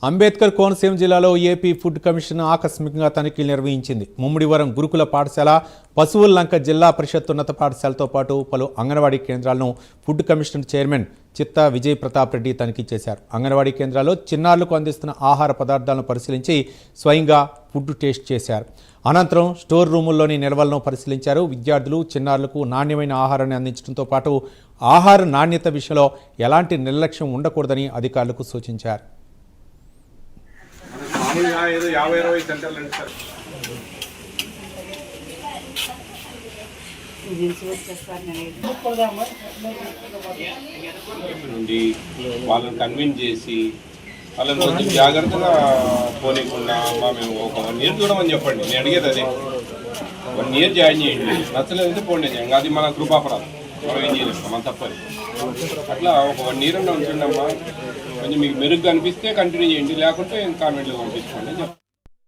అంబేద్కర్ కోనసీమ జిల్లాలో AP food commission ఆకస్మికంగా తనిఖీలు నిర్వహించింది. ముమ్మిడివరం గురుకుల పాఠశాల, పశువుల్లంక జిల్లా పరిషత్ ఉన్నత పాఠశాలతో పాటు పలు అంగన్వాడీ కేంద్రాలను ఫుడ్ కమిషన్ చైర్మన్ చిత్తా విజయ్ ప్రతాప్ రెడ్డి తనిఖీ చేశారు. అంగన్వాడీ కేంద్రాల్లో చిన్నారులకు అందిస్తున్న ఆహార పదార్థాలను పరిశీలించి స్వయంగా ఫుడ్ టేస్ట్ చేశారు. అనంతరం స్టోర్ రూముల్లోని నిల్వలను పరిశీలించారు. విద్యార్థులు, చిన్నారులకు నాణ్యమైన ఆహారాన్ని అందించడంతో పాటు ఆహార నాణ్యత విషయంలో ఎలాంటి నిర్లక్ష్యం ఉండకూడదని అధికారులకు సూచించారు. ఏదో 50-20 సెంటర్లు అండి సార్. నుండి వాళ్ళని కన్విన్స్ చేసి వాళ్ళని కొంచెం జాగ్రత్తగా పోనీకుండా మేము ఒక 1 ఇయర్ చూడమని చెప్పండి. నేను అడిగేది అదే, 1 ఇయర్ జాయిన్ చేయండి, నచ్చలేదంటే పోండి. అది మన కృపాపరాధం, మనం ఏం చేయలేం, మన తప్పని. అట్లా ఒక 1 ఇయర్ ఉంచండి అమ్మా. కొంచెం మీకు మెరుగ్గా అనిపిస్తే కంటిన్యూ చేయండి, లేకుంటే కాన్వెంట్లో పంపించుకోండి.